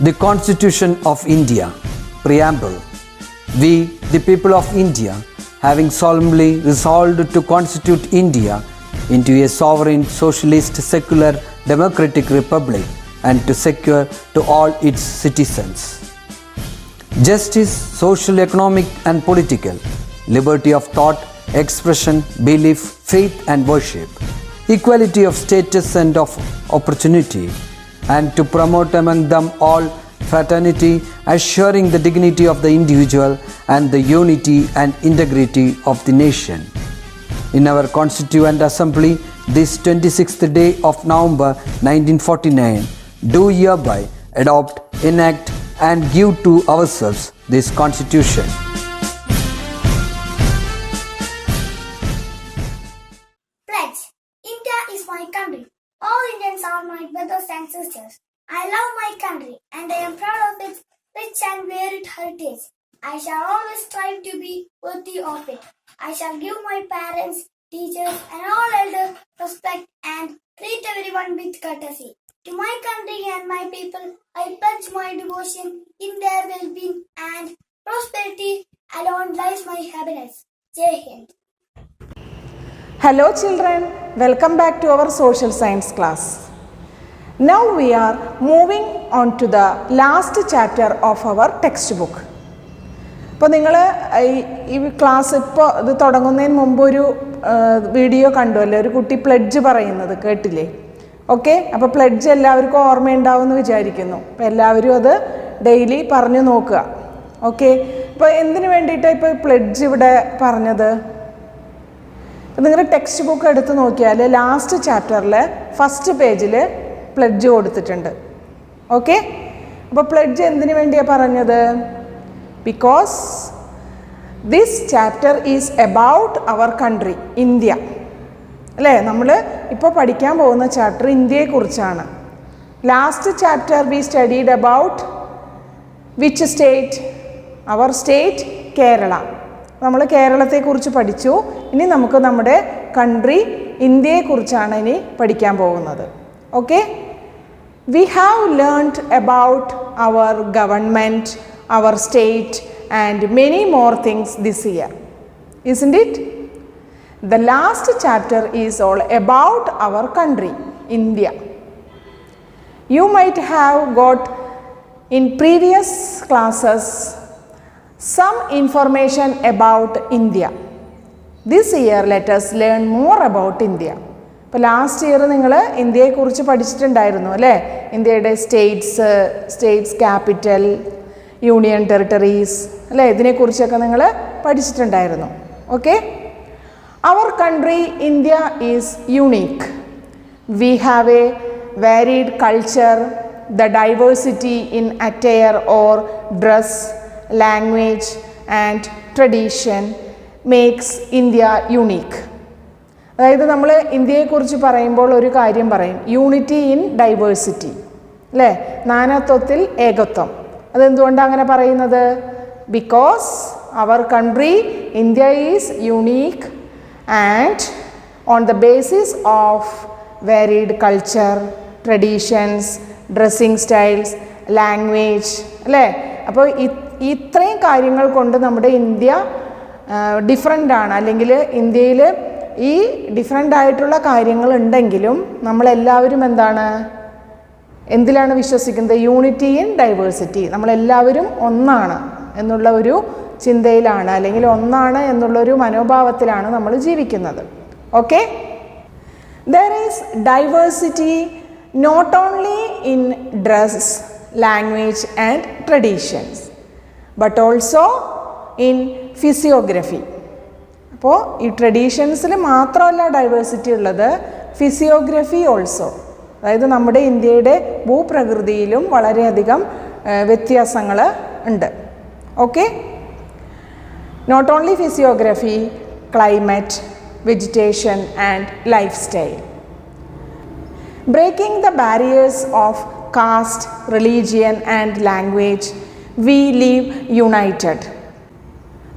The Constitution of India, Preamble. We, the people of India, having solemnly resolved to constitute India into a sovereign, socialist, secular, democratic republic and to secure to all its citizens justice, social, economic and political, liberty of thought, expression, belief, faith and worship, equality of status and of opportunity, and to promote among them all fraternity, assuring the dignity of the individual and the unity and integrity of the nation. In our Constituent Assembly, this 26th day of November 1949, do hereby adopt, enact and give to ourselves this Constitution. Pledge. India is my country. All Indians are my brothers and sisters. I love my country and I am proud of its rich and varied heritage. I shall always strive to be worthy of it. I shall give my parents, teachers and all elders respect and treat everyone with courtesy. To my country and my people, I pledge my devotion in their well-being and prosperity. Alone lies my happiness. Jai Hind. Hello children, welcome back to our social science class. Now we are moving on to the last chapter of our textbook. ഇപ്പോൾ നിങ്ങൾ ഈ class ഇപ്പോൾ ഇത് തുടങ്ങുന്നതിന് മുമ്പ് ഒരു video കണ്ടുവല്ലേ, ഒരു കുട്ടി പ്ലെഡ്ജ് പറയുന്നത് കേട്ടില്ലേ? ഓക്കെ, അപ്പോൾ പ്ലെഡ്ജ് എല്ലാവർക്കും ഓർമ്മയുണ്ടാവുമെന്ന് വിചാരിക്കുന്നു. അപ്പോൾ എല്ലാവരും അത് ഡെയിലി പറഞ്ഞു നോക്കുക. ഓക്കെ, ഇപ്പോൾ എന്തിനു വേണ്ടിയിട്ടാണ് ഇപ്പോൾ പ്ലെഡ്ജ് ഇവിടെ പറഞ്ഞത്? നിങ്ങളുടെ ടെക്സ്റ്റ് ബുക്ക് എടുത്ത് നോക്കിയാൽ ലാസ്റ്റ് ചാപ്റ്ററിൽ ഫസ്റ്റ് പേജിൽ പ്ലെഡ്ജ് കൊടുത്തിട്ടുണ്ട്. ഓക്കെ, അപ്പോൾ പ്ലെഡ്ജ് എന്തിനു വേണ്ടിയാണ് പറഞ്ഞത്? Because this chapter is about our country, India അല്ലേ? നമ്മൾ ഇപ്പോൾ പഠിക്കാൻ പോകുന്ന ചാപ്റ്റർ ഇന്ത്യയെക്കുറിച്ചാണ്. Last chapter we studied about which state? Our state Kerala. നമ്മൾ കേരളത്തെക്കുറിച്ച് പഠിച്ചു. ഇനി നമുക്ക് നമ്മുടെ കൺട്രി ഇന്ത്യയെക്കുറിച്ചാണ് ഇനി പഠിക്കാൻ പോകുന്നത്. Okay, we have learned about our government, our state and many more things this year, isn't it? The last chapter is all about our country, India. You might have got in previous classes some information about India. This year let us learn more about India. ഇപ്പോൾ last year നിങ്ങൾ ഇന്ത്യയെക്കുറിച്ച് പഠിച്ചിട്ടുണ്ടായിരുന്നു അല്ലേ? ഇന്ത്യയുടെ States capital, union territories അല്ലേ? ഇതിനെക്കുറിച്ചൊക്കെ നിങ്ങൾ പഠിച്ചിട്ടുണ്ടായിരുന്നു. Okay, our country India is unique. We have a varied culture. The diversity in attire or dress, language and tradition makes India unique. അതായത് നമ്മൾ ഇന്ത്യയെക്കുറിച്ച് പറയുമ്പോൾ ഒരു കാര്യം പറയും, യൂണിറ്റി ഇൻ ഡൈവേഴ്സിറ്റി അല്ലേ? നാനാത്വത്തിൽ ഏകത്വം. അതെന്തുകൊണ്ടാണ് അങ്ങനെ പറയുന്നത്? Because our country India is unique and on the basis of varied culture, traditions, dressing styles, language അല്ലേ? അപ്പോൾ ഇത്രയും കാര്യങ്ങൾ കൊണ്ട് നമ്മുടെ ഇന്ത്യ ഡിഫറെൻ്റ് ആണ്. അല്ലെങ്കിൽ ഇന്ത്യയിൽ ഈ ഡിഫറെൻ്റ് ആയിട്ടുള്ള കാര്യങ്ങൾ ഉണ്ടെങ്കിലും നമ്മളെല്ലാവരും എന്തിലാണ് വിശ്വസിക്കുന്നത്? Unity in diversity. നമ്മളെല്ലാവരും ഒന്നാണ് എന്നുള്ള ഒരു ചിന്തയിലാണ്, അല്ലെങ്കിൽ ഒന്നാണ് എന്നുള്ളൊരു മനോഭാവത്തിലാണ് നമ്മൾ ജീവിക്കുന്നത്. Okay, there is diversity not only in dress, language and traditions but also in physiography. അപ്പോൾ ഈ ട്രഡീഷൻസിൽ മാത്രമല്ല ഡൈവേഴ്സിറ്റി ഉള്ളത്, ഫിസിയോഗ്രഫി ഓൾസോ. അതായത് നമ്മുടെ ഇന്ത്യയുടെ ഭൂപ്രകൃതിയിലും വളരെയധികം വ്യത്യാസങ്ങൾ ഉണ്ട്. Okay, not only physiography, climate, vegetation and life style. Breaking the barriers of caste, religion and language, we live united.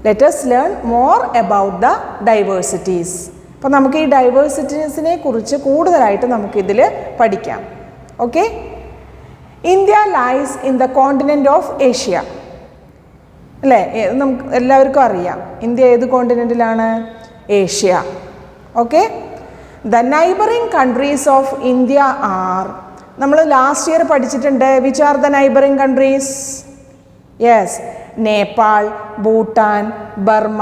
Let us learn more about the diversities. അപ്പോൾ നമുക്ക് ഈ ഡൈവേഴ്സിറ്റീസിനെ കുറിച്ച് കൂടുതലായിട്ട് നമുക്കിതിൽ പഠിക്കാം. Okay, India lies in the continent of Asia. അല്ലേ, നമുക്ക് എല്ലാവർക്കും അറിയാം ഇന്ത്യ ഏത് കോണ്ടിനെൻറ്റിലാണ്? Asia. Okay. The neighbouring countries of India are, നമ്മൾ ലാസ്റ്റ് ഇയർ പഠിച്ചിട്ടുണ്ട്. Which are the neighbouring countries? Yes, Nepal, Bhutan, Burma,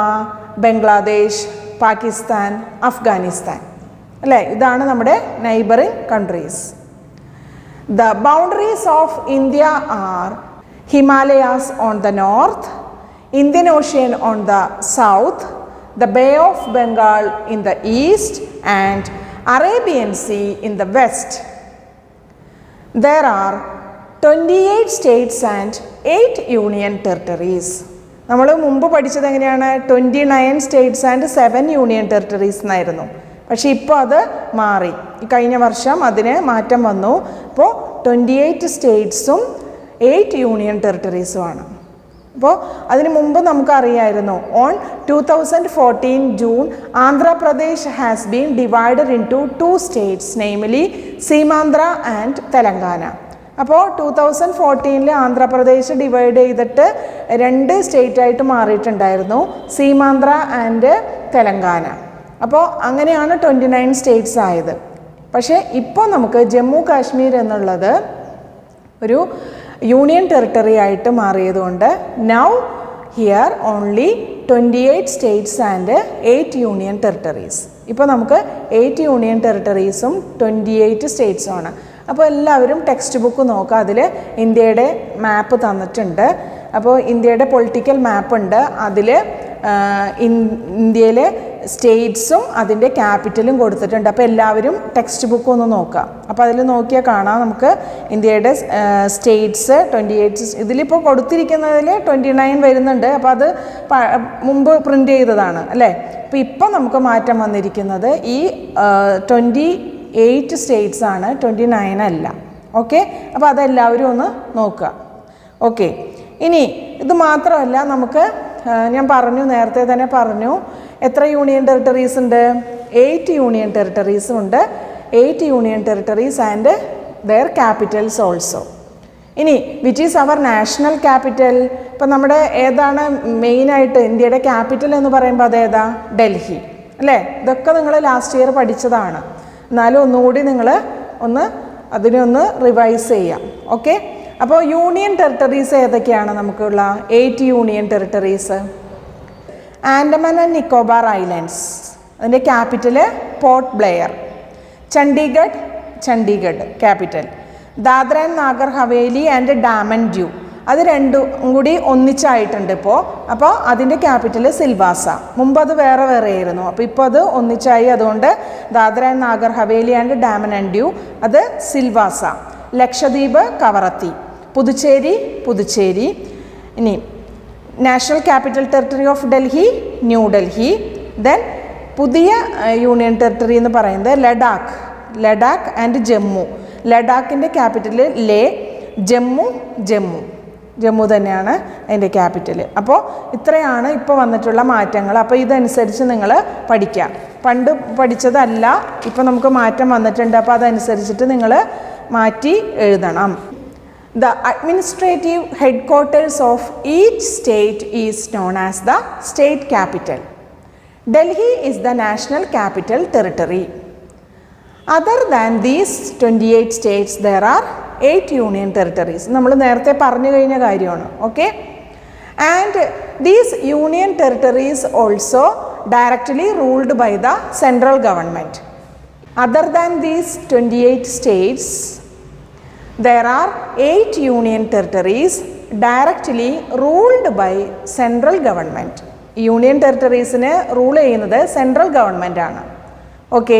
Bangladesh, Pakistan, Afghanistan. അല്ലേ, ഇതാണ് നമ്മുടെ neighbouring countries. The boundaries of India are Himalayas on the north, Indian ocean on the south, the Bay of Bengal in the east and Arabian Sea in the west. There are 28 states and 8 union territories. നമ്മൾ മുമ്പ് പഠിച്ചത് എങ്ങനെയാണ്? 29 states and 7 union territories എന്നായിരുന്നു. പക്ഷേ ഇപ്പോൾ അത് മാറി. കഴിഞ്ഞ വർഷം അതിന് മാറ്റം വന്നു. ഇപ്പോൾ 28 സ്റ്റേറ്റ്സും 8 യൂണിയൻ ടെറിട്ടറീസുമാണ്. അപ്പോൾ അതിന് മുമ്പ് നമുക്കറിയായിരുന്നു on 2014 June Andhra Pradesh has been divided into 2 states, namely Seemandhra and Telangana. അപ്പോൾ 2014 ആന്ധ്രാപ്രദേശ് ഡിവൈഡ് ചെയ്തിട്ട് 2 സ്റ്റേറ്റായിട്ട് മാറിയിട്ടുണ്ടായിരുന്നു, സീമാന്ധ്ര ആൻഡ് തെലങ്കാന. അപ്പോൾ അങ്ങനെയാണ് 29 സ്റ്റേറ്റ്സ് ആയത്. പക്ഷേ ഇപ്പോൾ നമുക്ക് ജമ്മു കാശ്മീർ എന്നുള്ളത് ഒരു യൂണിയൻ ടെറിട്ടറി ആയിട്ട് മാറിയതുകൊണ്ട് now here only 28 states and 8 union territories. ഇപ്പോൾ നമുക്ക് 8 യൂണിയൻ ടെറിട്ടറീസും 28 സ്റ്റേറ്റ്സും ആണ്. അപ്പോൾ എല്ലാവരും ടെക്സ്റ്റ് ബുക്ക് നോക്കുക, അതിൽ ഇന്ത്യയുടെ മാപ്പ് തന്നിട്ടുണ്ട്. അപ്പോൾ ഇന്ത്യയുടെ പൊളിറ്റിക്കൽ മാപ്പ് ഉണ്ട്, അതിൽ ഇന്ത്യയിലെ സ്റ്റേറ്റ്സും അതിൻ്റെ ക്യാപിറ്റലും കൊടുത്തിട്ടുണ്ട്. അപ്പോൾ എല്ലാവരും ടെക്സ്റ്റ് ബുക്ക് ഒന്ന് നോക്കുക. അപ്പോൾ അതിൽ നോക്കിയാൽ കാണാം നമുക്ക് ഇന്ത്യയുടെ സ്റ്റേറ്റ്സ് 28. ഇതിലിപ്പോൾ കൊടുത്തിരിക്കുന്നതിൽ 29 വരുന്നുണ്ട്. അപ്പോൾ അത് മുമ്പ് പ്രിൻ്റ് ചെയ്തതാണ് അല്ലേ. അപ്പോൾ ഇപ്പം നമുക്ക് മാറ്റം വന്നിരിക്കുന്നത് ഈ 28 സ്റ്റേറ്റ്സ് ആണ്, 29 അല്ല. ഓക്കെ, അപ്പോൾ അതെല്ലാവരും ഒന്ന് നോക്കുക. ഓക്കെ, ഇനി ഇത് മാത്രമല്ല, നമുക്ക് ഞാൻ പറഞ്ഞു, നേരത്തെ തന്നെ പറഞ്ഞു, എത്ര യൂണിയൻ ടെറിട്ടറീസ് ഉണ്ട്? 8 യൂണിയൻ ടെറിട്ടറീസും ഉണ്ട്. 8 union territories and their capitals also. ഇനി which is our national capital? ഇപ്പം നമ്മുടെ ഏതാണ് മെയിനായിട്ട് ഇന്ത്യയുടെ ക്യാപിറ്റൽ എന്ന് പറയുമ്പോൾ അതേതാ? ഡൽഹി അല്ലേ. ഇതൊക്കെ നിങ്ങൾ ലാസ്റ്റ് ഇയർ പഠിച്ചതാണ്, എന്നാലും ഒന്നുകൂടി നിങ്ങൾ അതിനെ ഒന്ന് റിവൈസ് ചെയ്യാം. ഓക്കെ, അപ്പോൾ യൂണിയൻ ടെറിട്ടറീസ് ഏതൊക്കെയാണ് നമുക്കുള്ള? 8 union territories. Andaman and Nicobar islands, അതിൻ്റെ capital Port Blair. Chandigarh capital. Dadra and Nagar Haveli and Daman Diu, അത് രണ്ടും കൂടി ഒന്നിച്ചായിട്ടുണ്ട് ഇപ്പോൾ. അപ്പോൾ അതിൻ്റെ ക്യാപിറ്റല് സിൽവാസ. മുമ്പ് അത് വേറെ വേറെ ആയിരുന്നു, അപ്പോൾ ഇപ്പോൾ അത് ഒന്നിച്ചായി. അതുകൊണ്ട് Dadra and Nagar Haveli and Daman and dew അത് സിൽവാസ. ലക്ഷദ്വീപ് കവറത്തി. പുതുച്ചേരി. ഇനി national capital territory of Delhi, new Delhi. Then പുതിയ യൂണിയൻ ടെറിട്ടറി എന്ന് പറയുന്നത് ലഡാക്ക് ആൻഡ് ജമ്മു. ലഡാക്കിൻ്റെ ക്യാപിറ്റൽ ലേ, ജമ്മു തന്നെയാണ് അതിൻ്റെ ക്യാപിറ്റൽ. അപ്പോൾ ഇത്രയാണ് ഇപ്പോൾ വന്നിട്ടുള്ള മാറ്റങ്ങൾ. അപ്പോൾ ഇതനുസരിച്ച് നിങ്ങൾ പഠിക്കാം. പണ്ട് പഠിച്ചതല്ല, ഇപ്പോൾ നമുക്ക് മാറ്റം വന്നിട്ടുണ്ട്. അപ്പോൾ അതനുസരിച്ചിട്ട് നിങ്ങൾ മാറ്റി എഴുതണം. The administrative headquarters of each state is known as the state capital. Delhi is the national capital territory. Other than these 28 states, there are 8 union territories. നമ്മൾ നേരത്തെ പറഞ്ഞു കഴിഞ്ഞ കാര്യമാണ്. Okay, and these union territories also directly ruled by the central government. Other than these 28 states, there are 8 union territories directly ruled by central government. Union ടെറിട്ടറീസിനെ rule ചെയ്യുന്നത് central government ആണ്. ഓക്കെ,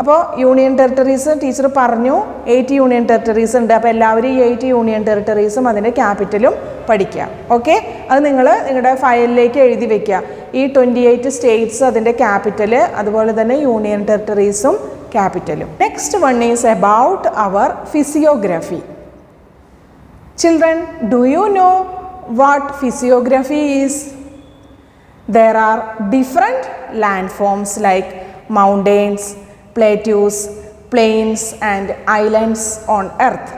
അപ്പോൾ യൂണിയൻ ടെറിട്ടറീസ് ടീച്ചർ പറഞ്ഞു 8 union territories ഉണ്ട്. അപ്പോൾ എല്ലാവരും ഈ 8 യൂണിയൻ ടെറിട്ടറീസും അതിൻ്റെ ക്യാപിറ്റലും പഠിക്കുക. ഓക്കെ, അത് നിങ്ങൾ നിങ്ങളുടെ ഫയലിലേക്ക് എഴുതി വെക്കുക. ഈ 28 സ്റ്റേറ്റ്സ് അതിൻ്റെ ക്യാപിറ്റൽ, അതുപോലെ തന്നെ യൂണിയൻ ടെറിട്ടറീസും ക്യാപിറ്റലും. Next one is about our physiography. Children, do you know what physiography is? There are different landforms like mountains, plateaus, plains and islands on earth.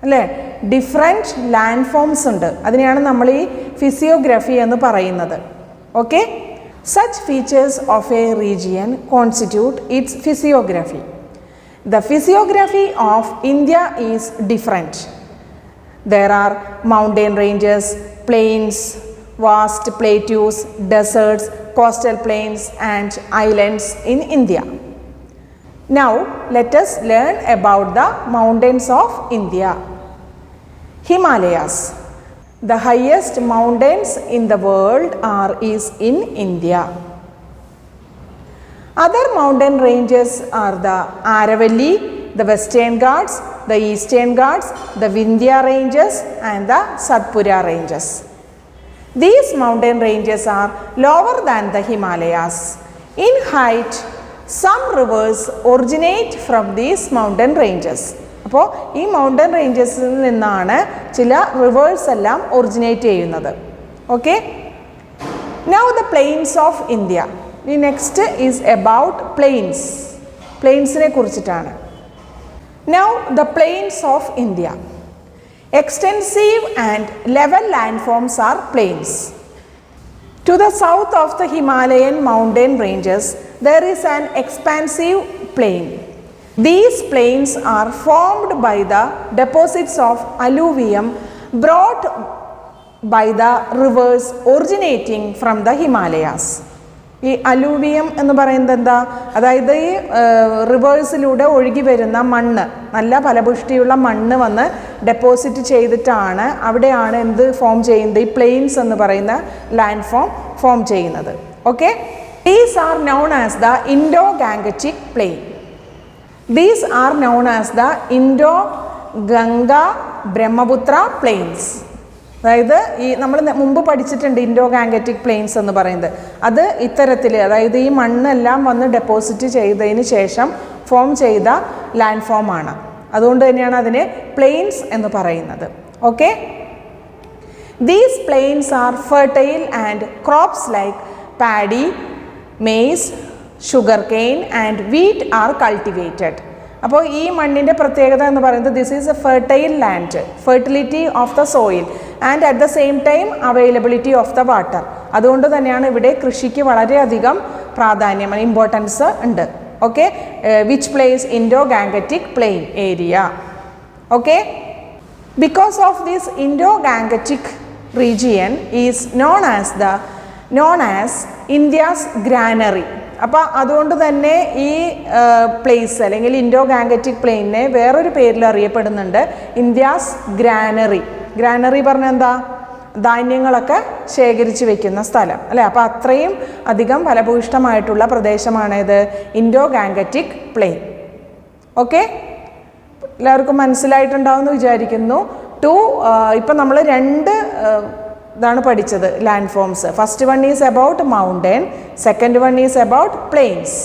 അല്ലേ? ഡിഫറെൻറ്റ് ലാൻഡ് ഫോംസ് ഉണ്ട്. അതിനെയാണ് നമ്മൾ ഈ ഫിസിയോഗ്രഫി എന്ന് പറയുന്നത്. Okay, such features of A region constitute it's physiography. The physiography of India is different. There are mountain ranges, plains, vast plateaus, deserts, coastal plains and islands in India. Now let us learn about the mountains of India. Himalayas. The highest mountains in the world is in India. Other mountain ranges are the Aravalli, the Western Ghats, the Eastern Ghats, the Vindhya ranges and the Satpura ranges. These mountain ranges are lower than the Himalayas. In height, some rivers originate from these mountain ranges. അപ്പോൾ ഈ mountain റേഞ്ചസിൽ നിന്നാണ് ചില reverse എല്ലാം originate ചെയ്യുന്നത്. Okay, now the plains of India. The next is about plains. പ്ലെയിൻസിനെ കുറിച്ചിട്ടാണ്. Now the plains of India. Extensive and level landforms are plains. To the south of the Himalayan mountain ranges, there is an expansive plain. These plains are formed by the deposits of alluvium brought by the rivers originating from the Himalayas. ഈ alluvium എന്ന് പറയുന്നത് എന്താ? അതായത് ഈ റിവേഴ്സിലൂടെ ഒഴുകി വരുന്ന മണ്ണ്, നല്ല ഫലപുഷ്ടിയുള്ള മണ്ണ് വന്ന് ഡെപ്പോസിറ്റ് ചെയ്തിട്ടാണ് അവിടെയാണ് എന്ത് ഫോം ചെയ്യുന്നത്? ഈ പ്ലെയിൻസ് എന്ന് പറയുന്ന ലാൻഡ് ഫോം ചെയ്യുന്നത്. Okay, these are known as the Indo Gangetic plain. These are known as the Indo Ganga Brahmaputra plains. അതായത് ഈ നമ്മൾ മുമ്പ് പഠിച്ചിട്ടുണ്ട് ഇൻഡോ ഗാംഗറ്റിക് പ്ലെയിൻസ് എന്ന് പറയുന്നത്. അത് ഇത്തരത്തിൽ, അതായത് ഈ മണ്ണെല്ലാം വന്ന് ഡെപ്പോസിറ്റ് ചെയ്തതിന് ശേഷം ഫോം ചെയ്ത ലാൻഡ് ഫോമാണ്. അതുകൊണ്ട് തന്നെയാണ് അതിനെ പ്ലെയിൻസ് എന്ന് പറയുന്നത്. Okay, these plains are fertile and crops like paddy, maize, sugar cane and wheat are cultivated. അപ്പോൾ ഈ മണ്ണിൻ്റെ പ്രത്യേകത എന്ന് പറയുന്നത് this is a fertile land, fertility of the soil and at the same time availability of the water. അതുകൊണ്ട് തന്നെയാണ് ഇവിടെ കൃഷിക്ക് വളരെയധികം പ്രാധാന്യം, ഇമ്പോർട്ടൻസ് ഉണ്ട്. Okay, which place Indo Gangetic plain area. Okay, because of this Indo Gangetic region is known as India's granary. അപ്പോൾ അതുകൊണ്ട് തന്നെ ഈ പ്ലേസ് അല്ലെങ്കിൽ ഇൻഡോ ഗാംഗറ്റിക് പ്ലെയിനെ വേറൊരു പേരിൽ അറിയപ്പെടുന്നുണ്ട്, ഇന്ത്യാസ് ഗ്രാനറി. ഗ്രാനറി പറഞ്ഞാൽ എന്താ? ധാന്യങ്ങളൊക്കെ ശേഖരിച്ച് വെക്കുന്ന സ്ഥലം അല്ലേ? അപ്പോൾ അത്രയും അധികം ഫലഭൂയിഷ്ടമായിട്ടുള്ള പ്രദേശമാണിത് ഇൻഡോ ഗാംഗറ്റിക് പ്ലെയിൻ. ഓക്കെ, എല്ലാവർക്കും മനസ്സിലായിട്ടുണ്ടാവുമെന്ന് വിചാരിക്കുന്നു. ഇപ്പം നമ്മൾ രണ്ട് ഇതാണ് പഠിച്ചത് land forms. First one is about mountain, second one is about plains.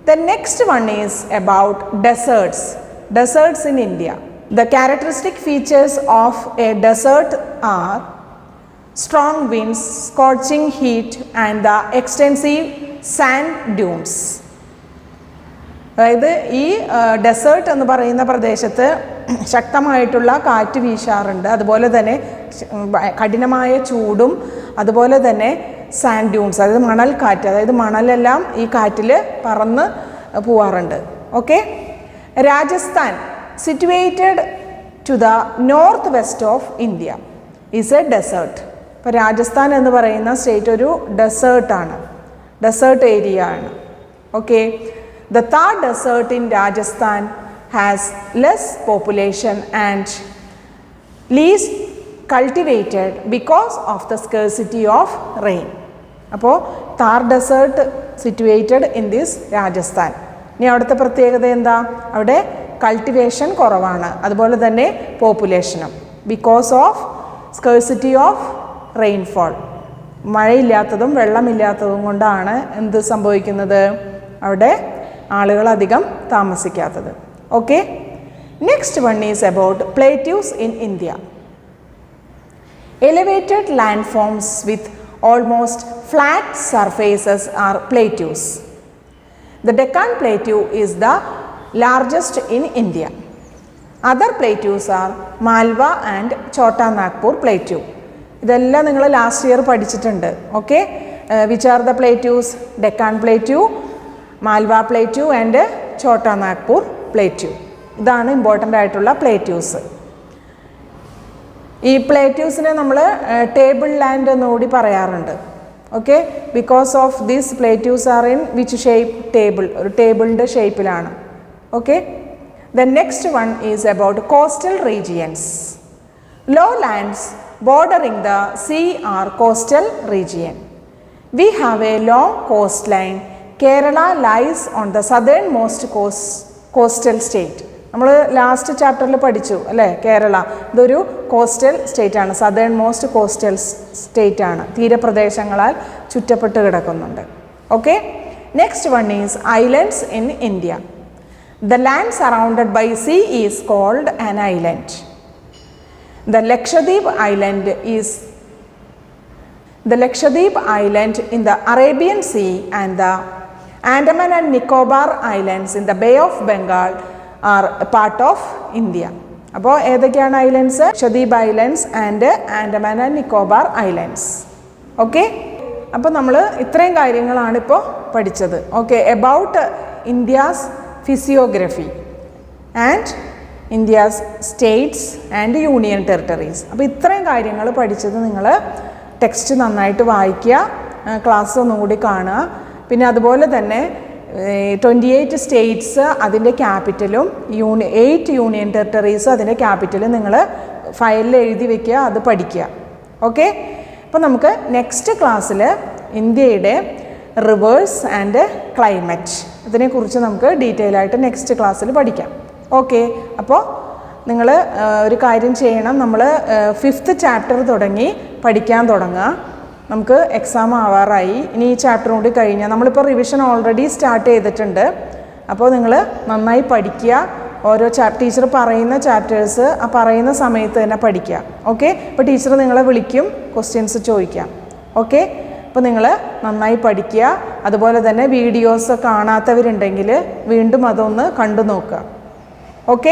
The next one is about deserts in India. The characteristic features of a desert are strong winds, scorching heat and the extensive sand dunes. അതായത് ഈ desert എന്ന് പറയുന്ന പ്രദേശത്ത് ശക്തമായിട്ടുള്ള കാറ്റ് വീശാറുണ്ട്, അതുപോലെ തന്നെ കഠിനമായ ചൂടും, അതുപോലെ തന്നെ സാൻഡ് ഡ്യൂൺസ്, അതായത് മണൽക്കാറ്റ്, അതായത് മണലെല്ലാം ഈ കാറ്റിൽ പറന്ന് പോവാറുണ്ട്. Okay, Rajasthan situated to the northwest of India is a desert. ഇപ്പോൾ രാജസ്ഥാൻ എന്ന് പറയുന്ന സ്റ്റേറ്റ് ഒരു ഡെസേർട്ടാണ്, ഡെസേർട്ട് ഏരിയ ആണ്. Okay, the Thar desert in Rajasthan has less population and least cultivated because of the scarcity of rain. അപ്പോൾ Thar desert situated in this Rajasthan. ഇനി അവിടുത്തെ പ്രത്യേകത എന്താ? അവിടെ കൾട്ടിവേഷൻ കുറവാണ്, അതുപോലെ തന്നെ പോപ്പുലേഷനും. Because of scarcity of rainfall, മഴയില്ലാത്തതും വെള്ളമില്ലാത്തതും കൊണ്ടാണ് എന്ത് സംഭവിക്കുന്നത്? അവിടെ ആളുകൾ അധികം താമസിക്കാത്തത്. Okay, next one is about plateaus in India. Elevated land forms with almost flat surfaces are plateaus. The Deccan Plateau is the largest in India. Other plateaus are Malwa and Chota Nagpur plateau. ഇതെല്ലാം നിങ്ങൾ last year പഠിച്ചിട്ടുണ്ട്. Okay, which are the plateaus? Deccan plateau, Malwa plateau and Chhota Nagpur plateau. ഇതാണ് important ആയിട്ടുള്ള plateaus. ഈ പ്ലേറ്റ്യൂസിനെ നമ്മൾ table land എന്നുകൂടി പറയാറുണ്ട്. Okay, because of these plateaus are in which shape? Table, ഒരു ടേബിളിൻ്റെ ഷേപ്പിലാണ്. Okay, the next one is about coastal regions. Lowlands bordering the sea are coastal region. We have a long coastline. Kerala lies on the southernmost coastal state. നമ്മൾ last ചാപ്റ്ററിൽ പഠിച്ചു അല്ലേ? കേരള ഇതൊരു coastal state ആണ്, southernmost coastal state ആണ്, തീരപ്രദേശങ്ങളാൽ ചുറ്റപ്പെട്ട് കിടക്കുന്നുണ്ട്. Okay, next one is islands in India. The land surrounded by sea is called an island. The Lakshadweep Island in the Arabian Sea and the Andaman and Nicobar Islands in the Bay of Bengal are a part of India. അപ്പോൾ ഏതൊക്കെയാണ് islands? Lakshadweep islands and Andaman and Nicobar islands. Okay, അപ്പോൾ നമ്മൾ ഇത്രയും കാര്യങ്ങളാണ് ഇപ്പോൾ പഠിച്ചത്. Okay, about India's physiography and India's States and union territories. അപ്പോൾ ഇത്രയും കാര്യങ്ങൾ പഠിച്ചത് നിങ്ങൾ ടെക്സ്റ്റ് നന്നായിട്ട് വായിക്കുക, ക്ലാസ് ഒന്നുകൂടി കാണുക. പിന്നെ അതുപോലെ തന്നെ 28 സ്റ്റേറ്റ്സ് അതിൻ്റെ ക്യാപിറ്റലും 8 യൂണിയൻ ടെറിട്ടറീസും അതിൻ്റെ ക്യാപിറ്റലും നിങ്ങൾ ഫയലിൽ എഴുതി വയ്ക്കുക, അത് പഠിക്കുക. ഓക്കെ, അപ്പോൾ നമുക്ക് നെക്സ്റ്റ് ക്ലാസ്സിൽ ഇന്ത്യയുടെ റിവേഴ്സ് ആൻഡ് ക്ലൈമറ്റ് ഇതിനെക്കുറിച്ച് നമുക്ക് ഡീറ്റെയിൽ ആയിട്ട് നെക്സ്റ്റ് ക്ലാസ്സിൽ പഠിക്കാം. ഓക്കെ, അപ്പോൾ നിങ്ങൾ ഒരു കാര്യം ചെയ്യണം, നമ്മൾ 5th ചാപ്റ്റർ തുടങ്ങി പഠിക്കാൻ തുടങ്ങുക. നമുക്ക് എക്സാം ആവാറായി, ഇനി ഈ ചാപ്റ്റർ കൂടി കഴിഞ്ഞാൽ നമ്മളിപ്പോൾ റിവിഷൻ ഓൾറെഡി സ്റ്റാർട്ട് ചെയ്തിട്ടുണ്ട്. അപ്പോൾ നിങ്ങൾ നന്നായി പഠിക്കുക, ഓരോ ടീച്ചർ പറയുന്ന ചാപ്റ്റേഴ്സ് ആ പറയുന്ന സമയത്ത് തന്നെ പഠിക്കുക. ഓക്കെ, അപ്പോൾ ടീച്ചർ നിങ്ങളെ വിളിക്കും, ക്വസ്റ്റ്യൻസ് ചോദിക്കാം. ഓക്കെ, അപ്പോൾ നിങ്ങൾ നന്നായി പഠിക്കുക. അതുപോലെ തന്നെ വീഡിയോസ് കാണാത്തവരുണ്ടെങ്കിൽ വീണ്ടും അതൊന്ന് കണ്ടു നോക്കുക. ഓക്കെ,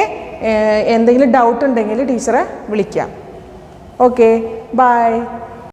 എന്തെങ്കിലും ഡൗട്ട് ഉണ്ടെങ്കിൽ ടീച്ചറെ വിളിക്കാം. Okay, by.